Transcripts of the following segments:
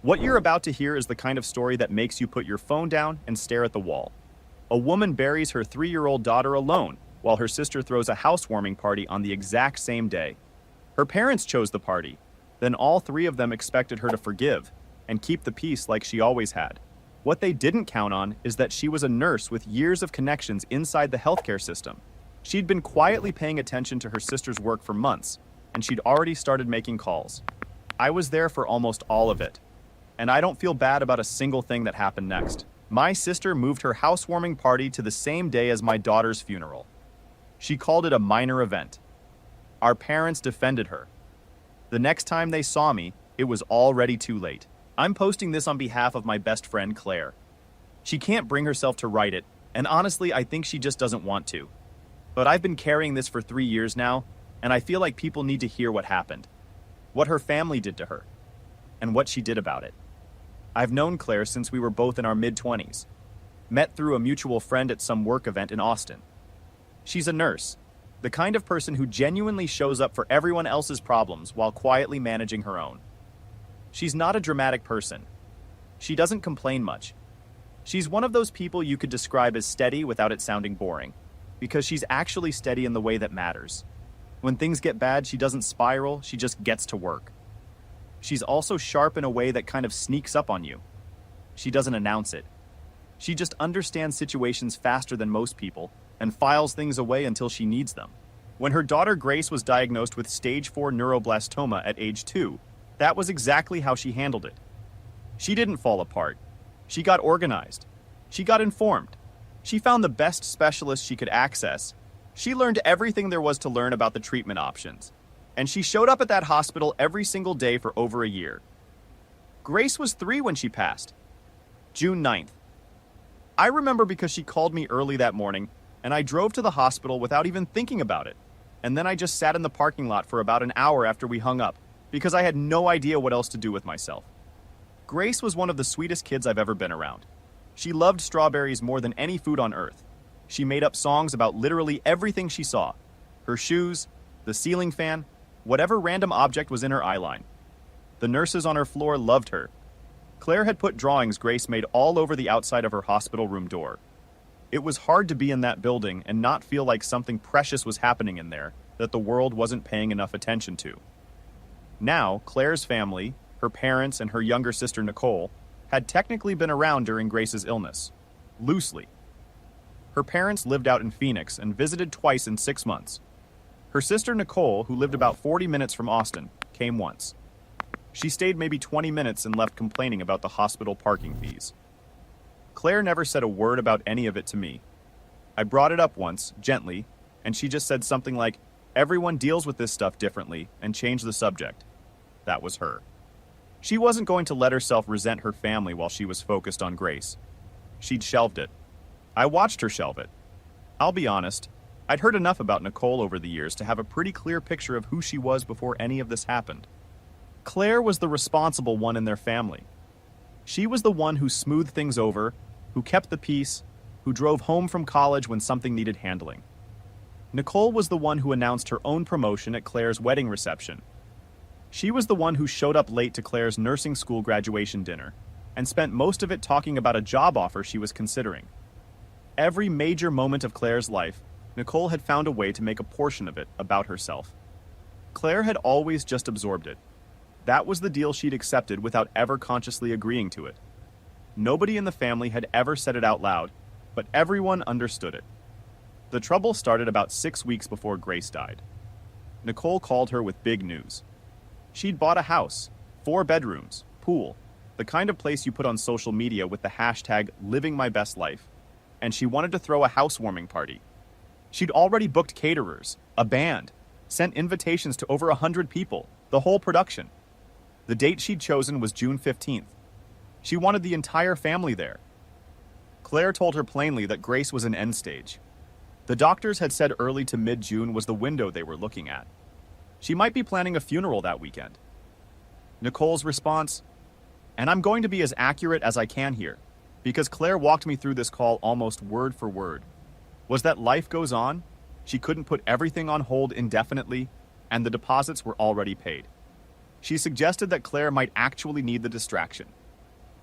What you're about to hear is the kind of story that makes you put your phone down and stare at the wall. A woman buries her 3-year-old daughter alone while her sister throws a housewarming party on the exact same day. Her parents chose the party. Then all three of them expected her to forgive and keep the peace like she always had. What they didn't count on is that she was a nurse with years of connections inside the healthcare system. She'd been quietly paying attention to her sister's work for months, and she'd already started making calls. I was there for almost all of it, and I don't feel bad about a single thing that happened next. My sister moved her housewarming party to the same day as my daughter's funeral. She called it a minor event. Our parents defended her. The next time they saw me, it was already too late. I'm posting this on behalf of my best friend, Claire. She can't bring herself to write it, and honestly, I think she just doesn't want to. But I've been carrying this for 3 years now, and I feel like people need to hear what happened, what her family did to her, and what she did about it. I've known Claire since we were both in our mid-20s, met through a mutual friend at some work event in Austin. She's a nurse, the kind of person who genuinely shows up for everyone else's problems while quietly managing her own. She's not a dramatic person. She doesn't complain much. She's one of those people you could describe as steady without it sounding boring, because she's actually steady in the way that matters. When things get bad, she doesn't spiral, she just gets to work. She's also sharp in a way that kind of sneaks up on you. She doesn't announce it. She just understands situations faster than most people and files things away until she needs them. When her daughter Grace was diagnosed with stage 4 neuroblastoma at age 2, that was exactly how she handled it. She didn't fall apart. She got organized. She got informed. She found the best specialist she could access. She learned everything there was to learn about the treatment options. And she showed up at that hospital every single day for over a year. Grace was 3 when she passed, June 9th. I remember because she called me early that morning, and I drove to the hospital without even thinking about it. And then I just sat in the parking lot for about an hour after we hung up, because I had no idea what else to do with myself. Grace was one of the sweetest kids I've ever been around. She loved strawberries more than any food on earth. She made up songs about literally everything she saw. Her shoes, the ceiling fan, whatever random object was in her eyeline. The nurses on her floor loved her. Claire had put drawings Grace made all over the outside of her hospital room door. It was hard to be in that building and not feel like something precious was happening in there that the world wasn't paying enough attention to. Now, Claire's family, her parents and her younger sister Nicole, had technically been around during Grace's illness. Loosely. Her parents lived out in Phoenix and visited twice in 6 months. Her sister Nicole, who lived about 40 minutes from Austin, came once. She stayed maybe 20 minutes and left complaining about the hospital parking fees. Claire never said a word about any of it to me. I brought it up once, gently, and she just said something like, "Everyone deals with this stuff differently," and changed the subject. That was her. She wasn't going to let herself resent her family while she was focused on Grace. She'd shelved it. I watched her shelve it. I'll be honest, I'd heard enough about Nicole over the years to have a pretty clear picture of who she was before any of this happened. Claire was the responsible one in their family. She was the one who smoothed things over, who kept the peace, who drove home from college when something needed handling. Nicole was the one who announced her own promotion at Claire's wedding reception. She was the one who showed up late to Claire's nursing school graduation dinner and spent most of it talking about a job offer she was considering. Every major moment of Claire's life, Nicole had found a way to make a portion of it about herself. Claire had always just absorbed it. That was the deal she'd accepted without ever consciously agreeing to it. Nobody in the family had ever said it out loud, but everyone understood it. The trouble started about 6 weeks before Grace died. Nicole called her with big news. She'd bought a house, 4 bedrooms, pool, the kind of place you put on social media with the hashtag #LivingMyBestLife, and she wanted to throw a housewarming party. She'd already booked caterers, a band, sent invitations to over 100 people, the whole production. The date she'd chosen was June 15th. She wanted the entire family there. Claire told her plainly that Grace was in end stage. The doctors had said early to mid-June was the window they were looking at. She might be planning a funeral that weekend. Nicole's response, "And I'm going to be as accurate as I can here, because Claire walked me through this call almost word for word, was that life goes on, she couldn't put everything on hold indefinitely, and the deposits were already paid. She suggested that Claire might actually need the distraction.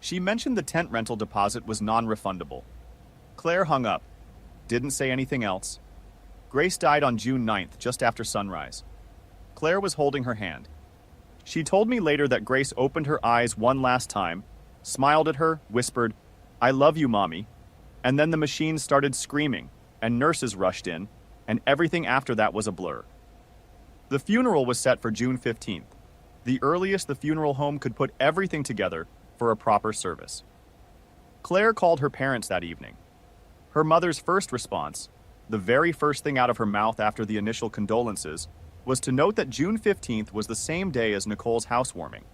She mentioned the tent rental deposit was non-refundable. Claire hung up, didn't say anything else. Grace died on June 9th, just after sunrise. Claire was holding her hand. She told me later that Grace opened her eyes one last time, smiled at her, whispered, "I love you, Mommy." And then the machine started screaming, and nurses rushed in, and everything after that was a blur. The funeral was set for June 15th, the earliest the funeral home could put everything together for a proper service. Claire called her parents that evening. Her mother's first response, the very first thing out of her mouth after the initial condolences, was to note that June 15th was the same day as Nicole's housewarming.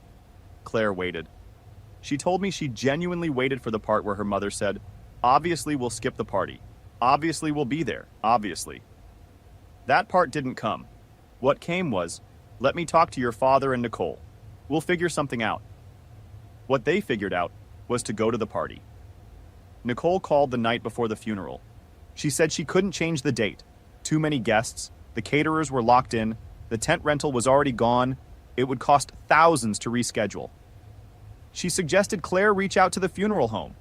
Claire waited. She told me she genuinely waited for the part where her mother said, "Obviously we'll skip the party. Obviously we'll be there, obviously." That part didn't come. What came was, "Let me talk to your father and Nicole. We'll figure something out." What they figured out was to go to the party. Nicole called the night before the funeral. She said she couldn't change the date. Too many guests, the caterers were locked in, the tent rental was already gone, it would cost thousands to reschedule. She suggested Claire reach out to the funeral home,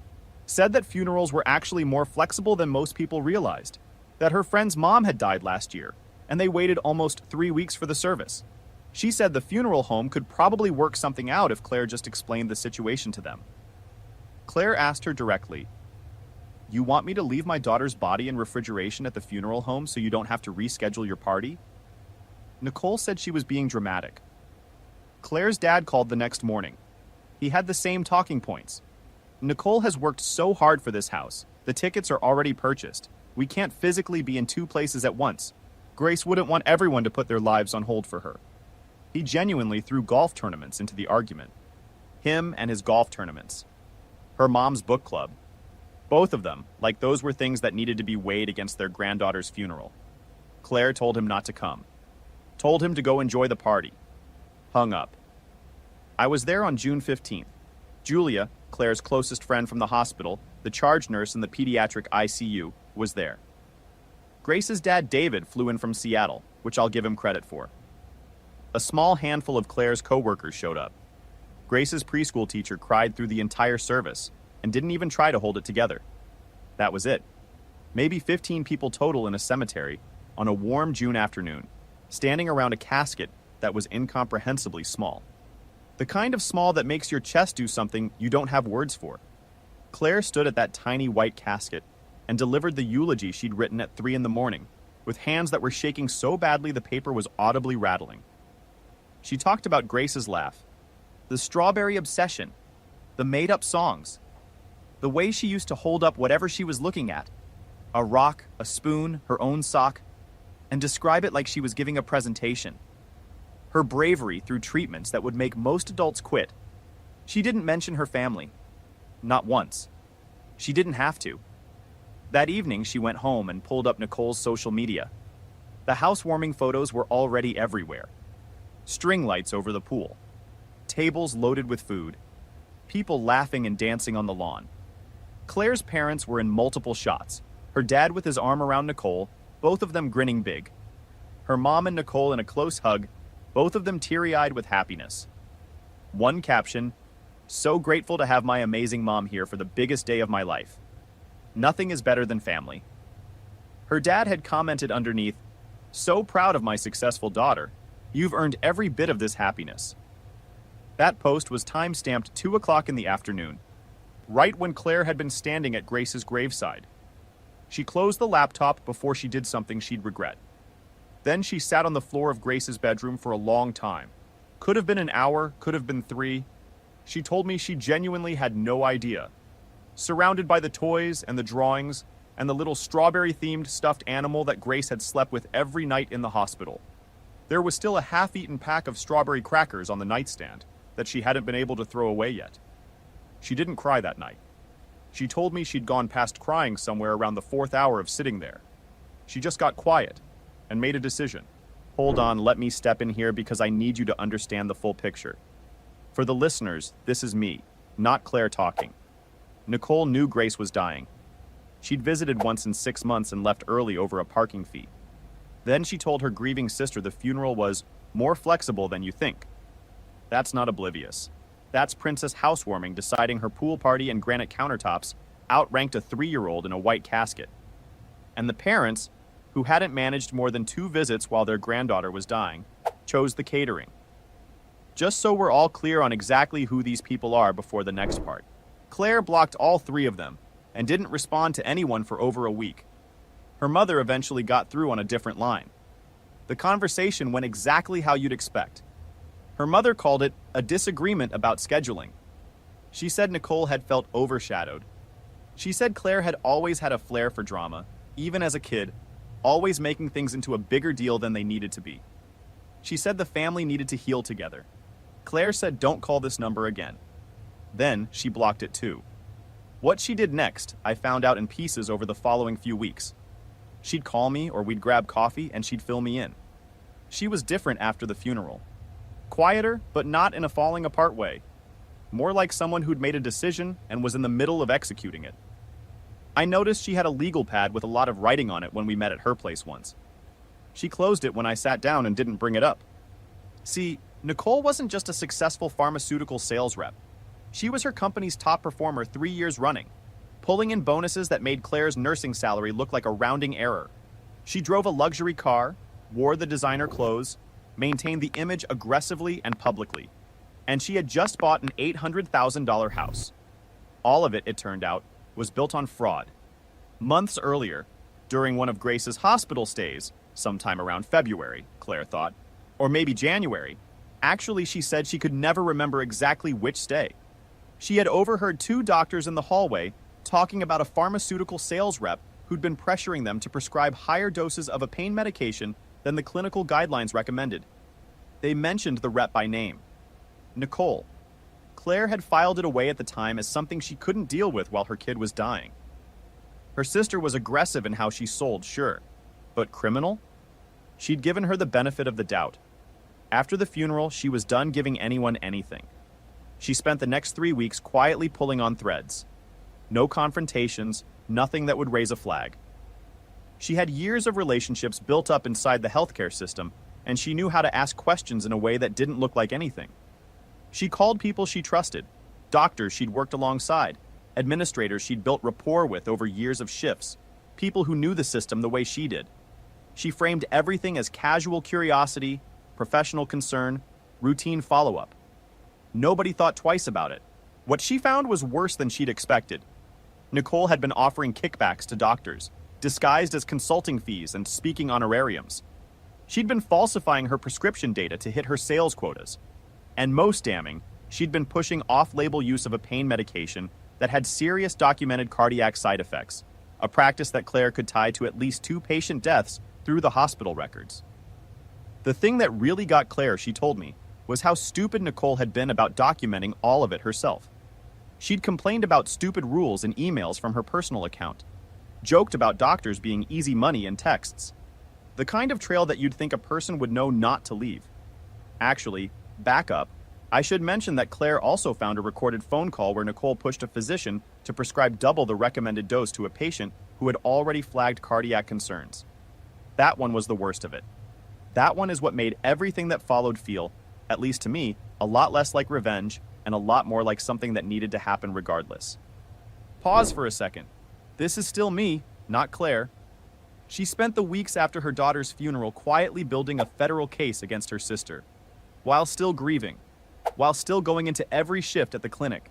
said that funerals were actually more flexible than most people realized, that her friend's mom had died last year, and they waited almost 3 weeks for the service. She said the funeral home could probably work something out if Claire just explained the situation to them. Claire asked her directly, "You want me to leave my daughter's body in refrigeration at the funeral home so you don't have to reschedule your party?" Nicole said she was being dramatic. Claire's dad called the next morning. He had the same talking points. "Nicole has worked so hard for this house. The tickets are already purchased. We can't physically be in 2 places at once. Grace wouldn't want everyone to put their lives on hold for her." He genuinely threw golf tournaments into the argument. Him and his golf tournaments. Her mom's book club. Both of them, like those were things that needed to be weighed against their granddaughter's funeral. Claire told him not to come. Told him to go enjoy the party. Hung up. I was there on June 15th. Julia, Claire's closest friend from the hospital, the charge nurse in the pediatric ICU, was there. Grace's dad, David, flew in from Seattle, which I'll give him credit for. A small handful of Claire's co-workers showed up. Grace's preschool teacher cried through the entire service and didn't even try to hold it together. That was it. Maybe 15 people total in a cemetery on a warm June afternoon, standing around a casket that was incomprehensibly small. The kind of small that makes your chest do something you don't have words for. Claire stood at that tiny white casket and delivered the eulogy she'd written at 3 a.m, with hands that were shaking so badly the paper was audibly rattling. She talked about Grace's laugh, the strawberry obsession, the made-up songs, the way she used to hold up whatever she was looking at, a rock, a spoon, her own sock, and describe it like she was giving a presentation. Her bravery through treatments that would make most adults quit. She didn't mention her family. Not once. She didn't have to. That evening, she went home and pulled up Nicole's social media. The housewarming photos were already everywhere. String lights over the pool. Tables loaded with food. People laughing and dancing on the lawn. Claire's parents were in multiple shots. Her dad with his arm around Nicole, both of them grinning big. Her mom and Nicole in a close hug, both of them teary-eyed with happiness. One caption, "So grateful to have my amazing mom here for the biggest day of my life. Nothing is better than family." Her dad had commented underneath, "So proud of my successful daughter. You've earned every bit of this happiness." That post was time-stamped 2 o'clock in the afternoon, right when Claire had been standing at Grace's graveside. She closed the laptop before she did something she'd regret. Then she sat on the floor of Grace's bedroom for a long time. Could have been an hour, could have been 3. She told me she genuinely had no idea. Surrounded by the toys and the drawings and the little strawberry-themed stuffed animal that Grace had slept with every night in the hospital. There was still a half-eaten pack of strawberry crackers on the nightstand that she hadn't been able to throw away yet. She didn't cry that night. She told me she'd gone past crying somewhere around the 4th hour of sitting there. She just got quiet and made a decision. Hold on, let me step in here because I need you to understand the full picture. For the listeners, this is me, not Claire talking. Nicole knew Grace was dying. She'd visited once in 6 months and left early over a parking fee. Then she told her grieving sister the funeral was more flexible than you think. That's not oblivious. That's Princess Housewarming deciding her pool party and granite countertops outranked a 3-year-old in a white casket. And the parents, who hadn't managed more than 2 visits while their granddaughter was dying, chose the catering. Just so we're all clear on exactly who these people are before the next part, Claire blocked all 3 of them and didn't respond to anyone for over a week. Her mother eventually got through on a different line. The conversation went exactly how you'd expect. Her mother called it a disagreement about scheduling. She said Nicole had felt overshadowed. She said Claire had always had a flair for drama, even as a kid, always making things into a bigger deal than they needed to be. She said the family needed to heal together. Claire said don't call this number again. Then she blocked it too. What she did next, I found out in pieces over the following few weeks. She'd call me or we'd grab coffee and she'd fill me in. She was different after the funeral. Quieter, but not in a falling apart way. More like someone who'd made a decision and was in the middle of executing it. I noticed she had a legal pad with a lot of writing on it when we met at her place once. She closed it when I sat down and didn't bring it up. See, Nicole wasn't just a successful pharmaceutical sales rep. She was her company's top performer 3 years running, pulling in bonuses that made Claire's nursing salary look like a rounding error. She drove a luxury car, wore the designer clothes, maintained the image aggressively and publicly, and she had just bought an $800,000 house. All of it, it turned out, was built on fraud. Months earlier, during one of Grace's hospital stays, sometime around February, Claire thought, or maybe January, actually she said she could never remember exactly which stay. She had overheard 2 doctors in the hallway talking about a pharmaceutical sales rep who'd been pressuring them to prescribe higher doses of a pain medication than the clinical guidelines recommended. They mentioned the rep by name. Nicole. Claire had filed it away at the time as something she couldn't deal with while her kid was dying. Her sister was aggressive in how she sold, sure, but criminal? She'd given her the benefit of the doubt. After the funeral, she was done giving anyone anything. She spent the next 3 weeks quietly pulling on threads. No confrontations, nothing that would raise a flag. She had years of relationships built up inside the healthcare system, and she knew how to ask questions in a way that didn't look like anything. She called people she trusted, doctors she'd worked alongside, administrators she'd built rapport with over years of shifts, people who knew the system the way she did. She framed everything as casual curiosity, professional concern, routine follow-up. Nobody thought twice about it. What she found was worse than she'd expected. Nicole had been offering kickbacks to doctors, disguised as consulting fees and speaking honorariums. She'd been falsifying her prescription data to hit her sales quotas. And most damning, she'd been pushing off-label use of a pain medication that had serious documented cardiac side effects, a practice that Claire could tie to at least 2 patient deaths through the hospital records. The thing that really got Claire, she told me, was how stupid Nicole had been about documenting all of it herself. She'd complained about stupid rules in emails from her personal account, joked about doctors being easy money in texts. The kind of trail that you'd think a person would know not to leave. Actually, back up, I should mention that Claire also found a recorded phone call where Nicole pushed a physician to prescribe double the recommended dose to a patient who had already flagged cardiac concerns. That one was the worst of it. That one is what made everything that followed feel, at least to me, a lot less like revenge and a lot more like something that needed to happen regardless. Pause for a second. This is still me, not Claire. She spent the weeks after her daughter's funeral quietly building a federal case against her sister, while still grieving, while still going into every shift at the clinic.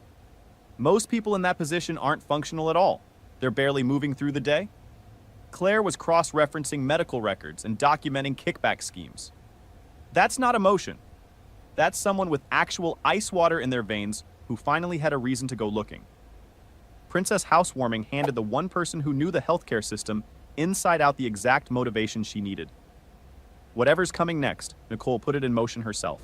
Most people in that position aren't functional at all. They're barely moving through the day. Claire was cross-referencing medical records and documenting kickback schemes. That's not emotion. That's someone with actual ice water in their veins who finally had a reason to go looking. Princess Housewarming handed the one person who knew the healthcare system inside out the exact motivation she needed. Whatever's coming next, Nicole put it in motion herself.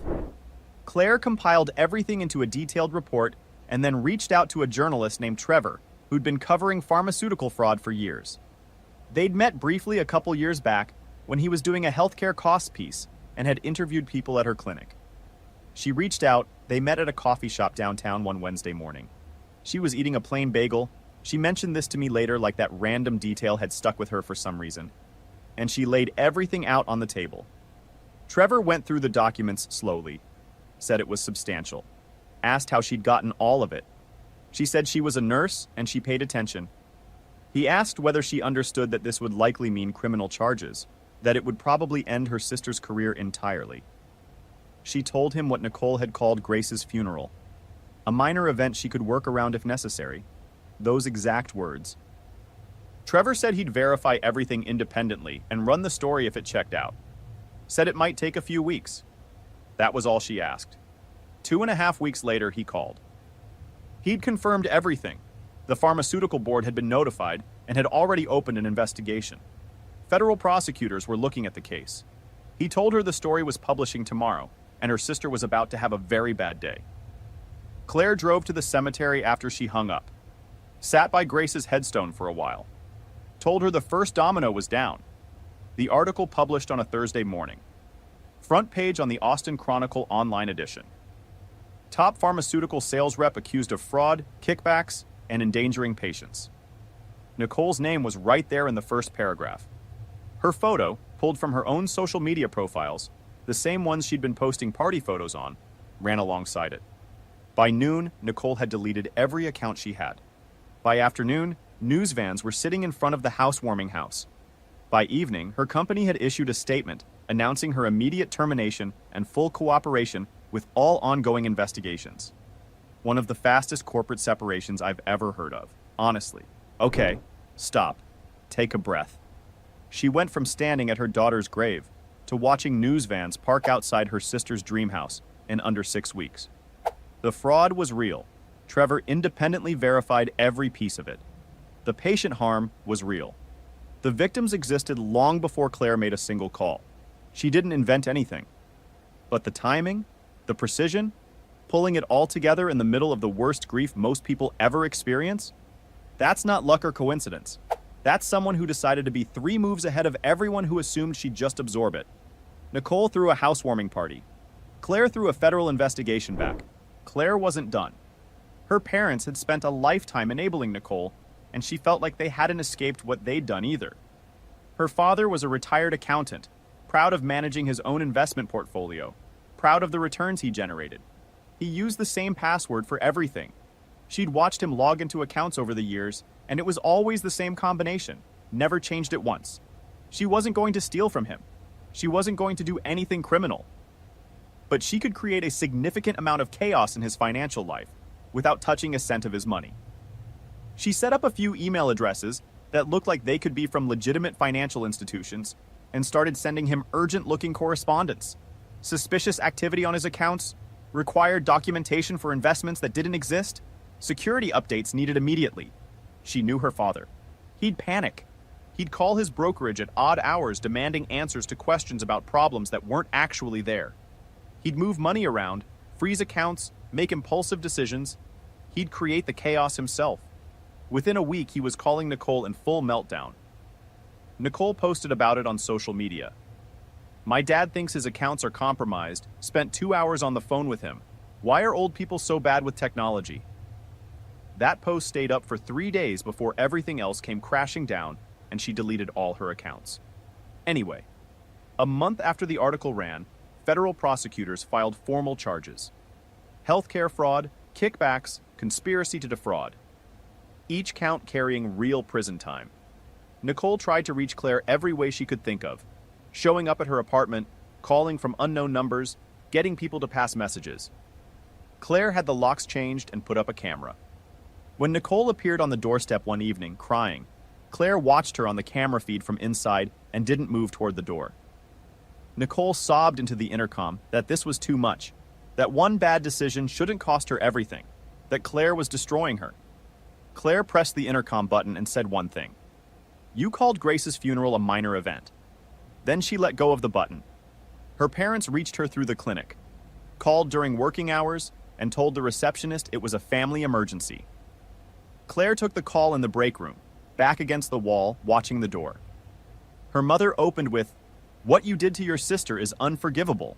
Claire compiled everything into a detailed report and then reached out to a journalist named Trevor, who'd been covering pharmaceutical fraud for years. They'd met briefly a couple years back when he was doing a healthcare costs piece and had interviewed people at her clinic. She reached out, they met at a coffee shop downtown one Wednesday morning. She was eating a plain bagel. She mentioned this to me later like that random detail had stuck with her for some reason. And she laid everything out on the table. Trevor went through the documents slowly. said it was substantial. Asked how she'd gotten all of it. She said she was a nurse and she paid attention. He asked whether she understood that this would likely mean criminal charges, that it would probably end her sister's career entirely. She told him what Nicole had called Grace's funeral, a minor event she could work around if necessary. Those exact words. Trevor said he'd verify everything independently and run the story if it checked out. Said it might take a few weeks. That was all she asked. 2.5 weeks later, he called. He'd confirmed everything. The pharmaceutical board had been notified and had already opened an investigation. Federal prosecutors were looking at the case. He told her the story was publishing tomorrow, and her sister was about to have a very bad day. Claire drove to the cemetery after she hung up. Sat by Grace's headstone for a while. Told her the first domino was down. The article published on a Thursday morning. Front page on the Austin Chronicle online edition. Top pharmaceutical sales rep accused of fraud, kickbacks, and endangering patients. Nicole's name was right there in the first paragraph. Her photo, pulled from her own social media profiles, the same ones she'd been posting party photos on, ran alongside it. By noon, Nicole had deleted every account she had. By afternoon, news vans were sitting in front of the housewarming house. By evening, her company had issued a statement announcing her immediate termination and full cooperation with all ongoing investigations. One of the fastest corporate separations I've ever heard of, honestly. Okay, stop. Take a breath. She went from standing at her daughter's grave to watching news vans park outside her sister's dream house in under 6 weeks. The fraud was real. Trevor independently verified every piece of it. The patient harm was real. The victims existed long before Claire made a single call. She didn't invent anything. But the timing, the precision, pulling it all together in the middle of the worst grief most people ever experience, that's not luck or coincidence. That's someone who decided to be 3 moves ahead of everyone who assumed she'd just absorb it. Nicole threw a housewarming party. Claire threw a federal investigation back. Claire wasn't done. Her parents had spent a lifetime enabling Nicole, and she felt like they hadn't escaped what they'd done either. Her father was a retired accountant, proud of managing his own investment portfolio, proud of the returns he generated. He used the same password for everything. She'd watched him log into accounts over the years, and it was always the same combination, never changed it once. She wasn't going to steal from him. She wasn't going to do anything criminal. But she could create a significant amount of chaos in his financial life without touching a cent of his money. She set up a few email addresses that looked like they could be from legitimate financial institutions and started sending him urgent-looking correspondence. Suspicious activity on his accounts, required documentation for investments that didn't exist, security updates needed immediately. She knew her father. He'd panic. He'd call his brokerage at odd hours demanding answers to questions about problems that weren't actually there. He'd move money around, freeze accounts, make impulsive decisions. He'd create the chaos himself. Within a week, he was calling Nicole in full meltdown. Nicole posted about it on social media. My dad thinks his accounts are compromised, spent 2 hours on the phone with him. Why are old people so bad with technology? That post stayed up for 3 days before everything else came crashing down and she deleted all her accounts. Anyway, a month after the article ran, federal prosecutors filed formal charges. Healthcare fraud, kickbacks, conspiracy to defraud. Each count carrying real prison time. Nicole tried to reach Claire every way she could think of. Showing up at her apartment, calling from unknown numbers, getting people to pass messages. Claire had the locks changed and put up a camera. When Nicole appeared on the doorstep one evening, crying, Claire watched her on the camera feed from inside and didn't move toward the door. Nicole sobbed into the intercom that this was too much, that one bad decision shouldn't cost her everything, that Claire was destroying her. Claire pressed the intercom button and said one thing. You called Grace's funeral a minor event. Then she let go of the button. Her parents reached her through the clinic, called during working hours, and told the receptionist it was a family emergency. Claire took the call in the break room, back against the wall, watching the door. Her mother opened with, "What you did to your sister is unforgivable."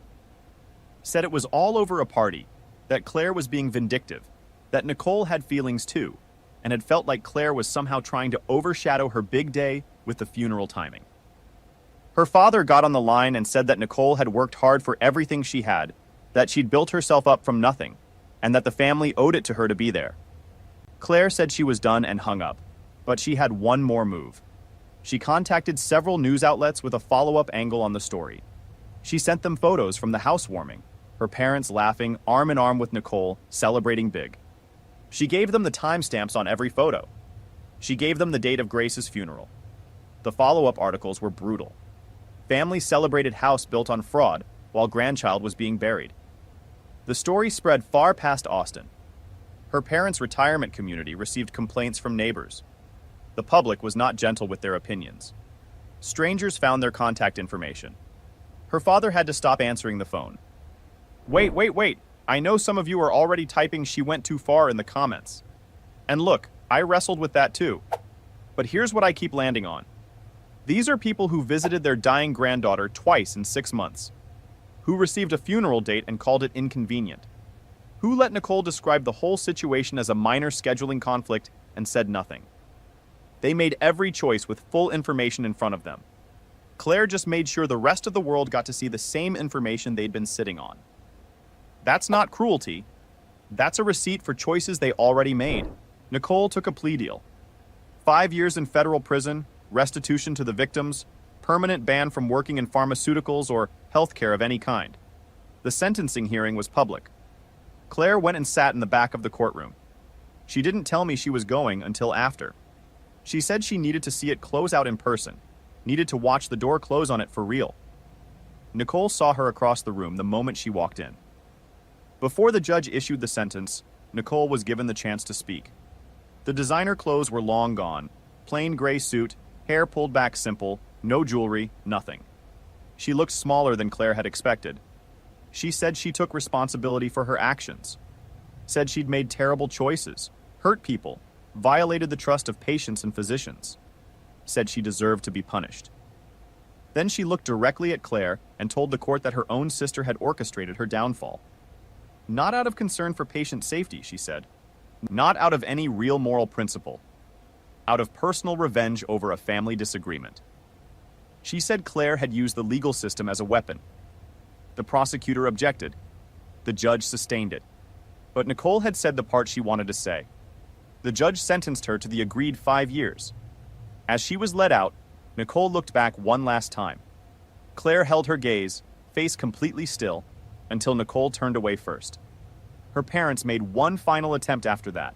Said it was all over a party, that Claire was being vindictive, that Nicole had feelings too, and had felt like Claire was somehow trying to overshadow her big day with the funeral timing. Her father got on the line and said that Nicole had worked hard for everything she had, that she'd built herself up from nothing, and that the family owed it to her to be there. Claire said she was done and hung up, but she had one more move. She contacted several news outlets with a follow-up angle on the story. She sent them photos from the housewarming, her parents laughing arm in arm with Nicole, celebrating big. She gave them the timestamps on every photo. She gave them the date of Grace's funeral. The follow-up articles were brutal. Family celebrated house built on fraud while grandchild was being buried. The story spread far past Austin. Her parents' retirement community received complaints from neighbors. The public was not gentle with their opinions. Strangers found their contact information. Her father had to stop answering the phone. Wait. I know some of you are already typing "she went too far" in the comments. And look, I wrestled with that too. But here's what I keep landing on. These are people who visited their dying granddaughter twice in 6 months. Who received a funeral date and called it inconvenient. Who let Nicole describe the whole situation as a minor scheduling conflict and said nothing. They made every choice with full information in front of them. Claire just made sure the rest of the world got to see the same information they'd been sitting on. That's not cruelty. That's a receipt for choices they already made. Nicole took a plea deal. 5 years in federal prison, restitution to the victims, permanent ban from working in pharmaceuticals or healthcare of any kind. The sentencing hearing was public. Claire went and sat in the back of the courtroom. She didn't tell me she was going until after. She said she needed to see it close out in person, needed to watch the door close on it for real. Nicole saw her across the room the moment she walked in. Before the judge issued the sentence, Nicole was given the chance to speak. The designer clothes were long gone, plain gray suit, hair pulled back simple, no jewelry, nothing. She looked smaller than Claire had expected. She said she took responsibility for her actions. Said she'd made terrible choices, hurt people, violated the trust of patients and physicians. Said she deserved to be punished. Then she looked directly at Claire and told the court that her own sister had orchestrated her downfall. Not out of concern for patient safety, she said. Not out of any real moral principle. Out of personal revenge over a family disagreement. She said Claire had used the legal system as a weapon. The prosecutor objected. The judge sustained it. But Nicole had said the part she wanted to say. The judge sentenced her to the agreed 5 years. As she was let out, Nicole looked back one last time. Claire held her gaze, face completely still, until Nicole turned away first. Her parents made one final attempt after that.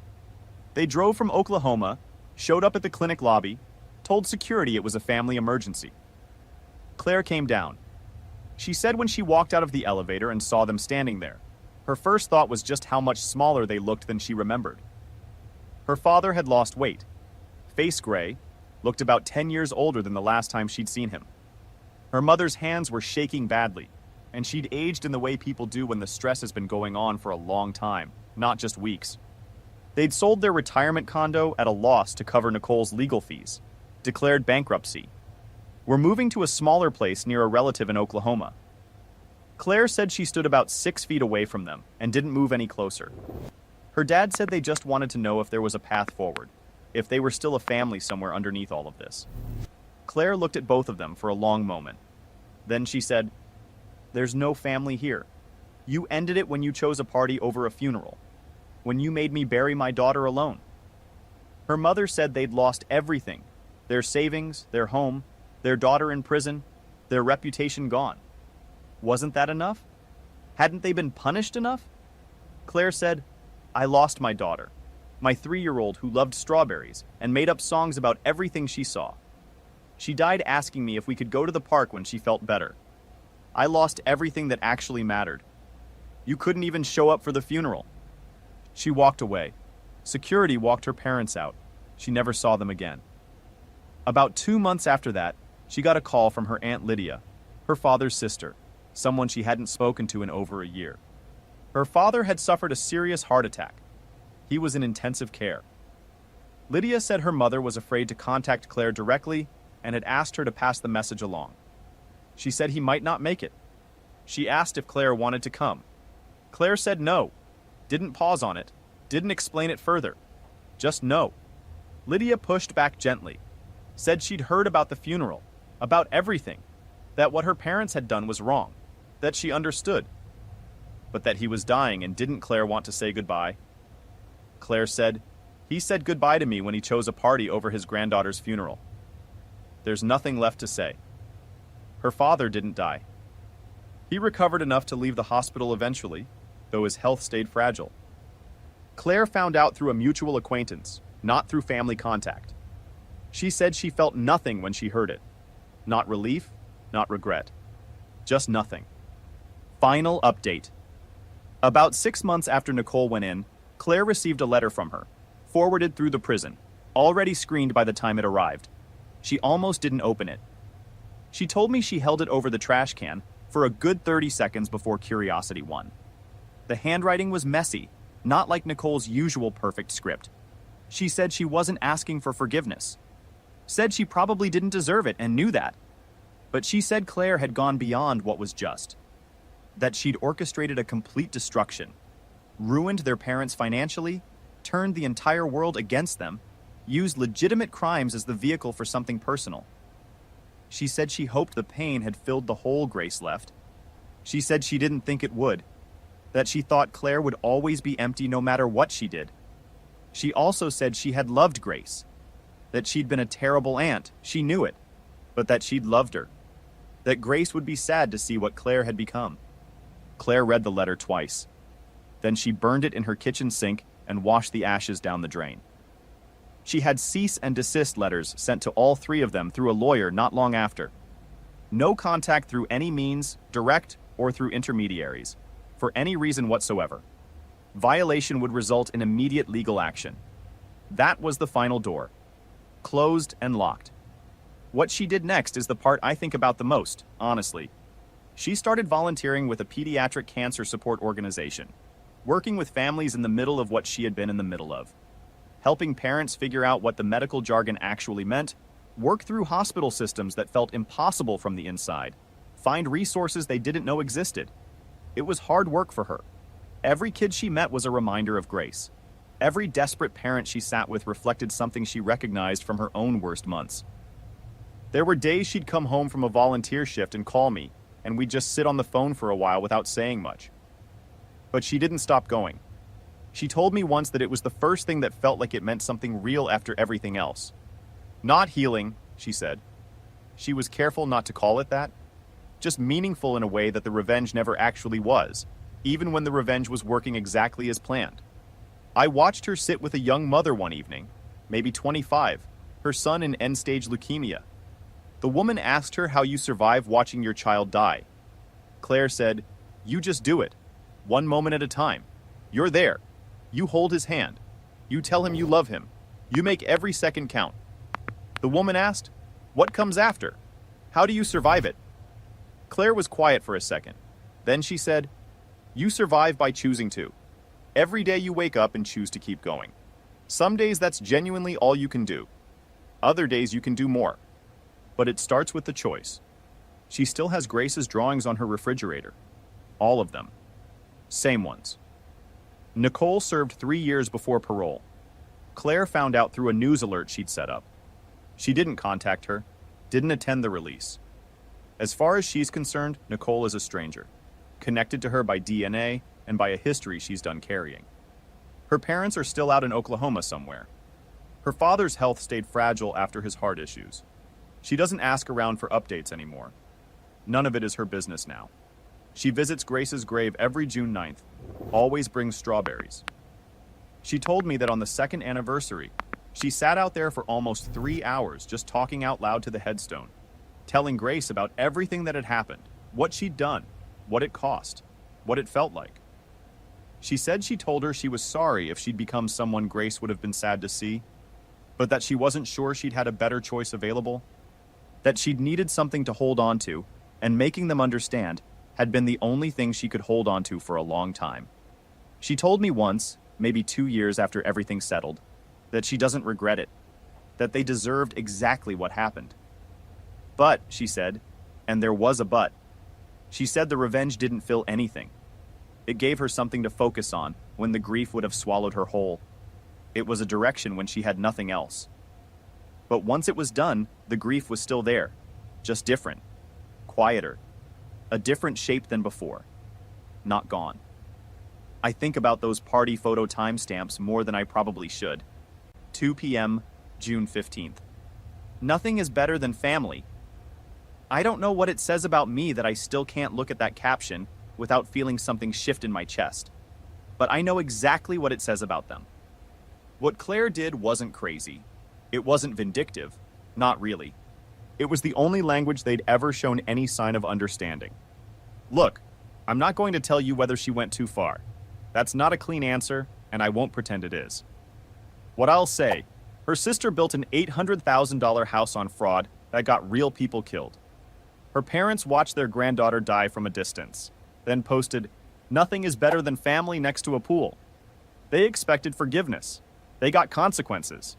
They drove from Oklahoma, showed up at the clinic lobby, told security it was a family emergency. Claire came down. She said when she walked out of the elevator and saw them standing there, her first thought was just how much smaller they looked than she remembered. Her father had lost weight, face gray, looked about 10 years older than the last time she'd seen him. Her mother's hands were shaking badly, and she'd aged in the way people do when the stress has been going on for a long time, not just weeks. They'd sold their retirement condo at a loss to cover Nicole's legal fees, declared bankruptcy. Were moving to a smaller place near a relative in Oklahoma. Claire said she stood about 6 feet away from them and didn't move any closer. Her dad said they just wanted to know if there was a path forward, if they were still a family somewhere underneath all of this. Claire looked at both of them for a long moment. Then she said, "There's no family here. You ended it when you chose a party over a funeral. When you made me bury my daughter alone." Her mother said they'd lost everything. Their savings, their home, their daughter in prison, their reputation gone. Wasn't that enough? Hadn't they been punished enough? Claire said, "I lost my daughter, my 3-year-old who loved strawberries and made up songs about everything she saw. She died asking me if we could go to the park when she felt better. I lost everything that actually mattered. You couldn't even show up for the funeral." She walked away. Security walked her parents out. She never saw them again. About 2 months after that, she got a call from her Aunt Lydia, her father's sister, someone she hadn't spoken to in over a year. Her father had suffered a serious heart attack. He was in intensive care. Lydia said her mother was afraid to contact Claire directly and had asked her to pass the message along. She said he might not make it. She asked if Claire wanted to come. Claire said no, didn't pause on it, didn't explain it further. Just no. Lydia pushed back gently, said she'd heard about the funeral, about everything, that what her parents had done was wrong, that she understood. but that he was dying and didn't Claire want to say goodbye? Claire said, "He said goodbye to me when he chose a party over his granddaughter's funeral." There's nothing left to say. Her father didn't die. He recovered enough to leave the hospital eventually, though his health stayed fragile. Claire found out through a mutual acquaintance, not through family contact. She said she felt nothing when she heard it. Not relief, not regret. Just nothing. Final update. About 6 months after Nicole went in, Claire received a letter from her, forwarded through the prison, already screened by the time it arrived. She almost didn't open it. She told me she held it over the trash can for a good 30 seconds before curiosity won. The handwriting was messy, not like Nicole's usual perfect script. She said she wasn't asking for forgiveness. Said she probably didn't deserve it and knew that. But she said Claire had gone beyond what was just. That she'd orchestrated a complete destruction, ruined their parents financially, turned the entire world against them, used legitimate crimes as the vehicle for something personal. She said she hoped the pain had filled the hole Grace left. She said she didn't think it would, that she thought Claire would always be empty no matter what she did. She also said she had loved Grace, that she'd been a terrible aunt, she knew it, but that she'd loved her, that Grace would be sad to see what Claire had become. Claire read the letter twice. Then she burned it in her kitchen sink and washed the ashes down the drain. She had cease and desist letters sent to all 3 of them through a lawyer not long after. No contact through any means, direct or through intermediaries, for any reason whatsoever. Violation would result in immediate legal action. That was the final door. Closed and locked. What she did next is the part I think about the most, honestly. She started volunteering with a pediatric cancer support organization, working with families in the middle of what she had been in the middle of. Helping parents figure out what the medical jargon actually meant, work through hospital systems that felt impossible from the inside, find resources they didn't know existed. It was hard work for her. Every kid she met was a reminder of Grace. Every desperate parent she sat with reflected something she recognized from her own worst months. There were days she'd come home from a volunteer shift and call me, and we'd just sit on the phone for a while without saying much. But she didn't stop going. She told me once that it was the first thing that felt like it meant something real after everything else. Not healing, she said. She was careful not to call it that. Just meaningful in a way that the revenge never actually was, even when the revenge was working exactly as planned. I watched her sit with a young mother one evening, maybe 25, her son in end-stage leukemia. The woman asked her how you survive watching your child die. Claire said, "You just do it. One moment at a time. You're there. You hold his hand. You tell him you love him. You make every second count." The woman asked, "What comes after? How do you survive it?" Claire was quiet for a second. Then she said, "You survive by choosing to. Every day you wake up and choose to keep going. Some days that's genuinely all you can do. Other days you can do more. But it starts with the choice." She still has Grace's drawings on her refrigerator. All of them. Same ones. Nicole served 3 years before parole. Claire found out through a news alert she'd set up. She didn't contact her, didn't attend the release. As far as she's concerned, Nicole is a stranger, connected to her by DNA and by a history she's done carrying. Her parents are still out in Oklahoma somewhere. Her father's health stayed fragile after his heart issues. She doesn't ask around for updates anymore. None of it is her business now. She visits Grace's grave every June 9th, always brings strawberries. She told me that on the 2nd anniversary, she sat out there for almost 3 hours just talking out loud to the headstone, telling Grace about everything that had happened, what she'd done, what it cost, what it felt like. She said she told her she was sorry if she'd become someone Grace would have been sad to see, but that she wasn't sure she'd had a better choice available, that she'd needed something to hold on to, and making them understand had been the only thing she could hold on to for a long time. She told me once, maybe 2 years after everything settled, that she doesn't regret it, that they deserved exactly what happened. But, she said, and there was a but, she said the revenge didn't fill anything. It gave her something to focus on when the grief would have swallowed her whole. It was a direction when she had nothing else. But once it was done, the grief was still there, just different, quieter, a different shape than before, not gone. I think about those party photo timestamps more than I probably should. 2 p.m., June 15th. Nothing is better than family. I don't know what it says about me that I still can't look at that caption without feeling something shift in my chest. But I know exactly what it says about them. What Claire did wasn't crazy. It wasn't vindictive. Not really. It was the only language they'd ever shown any sign of understanding. Look, I'm not going to tell you whether she went too far. That's not a clean answer, and I won't pretend it is. What I'll say, her sister built an $800,000 house on fraud that got real people killed. Her parents watched their granddaughter die from a distance, then posted, "Nothing is better than family next to a pool." They expected forgiveness. They got consequences.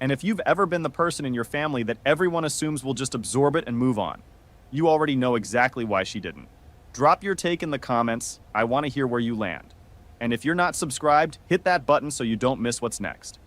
And if you've ever been the person in your family that everyone assumes will just absorb it and move on, you already know exactly why she didn't. Drop your take in the comments. I want to hear where you land. And if you're not subscribed, hit that button so you don't miss what's next.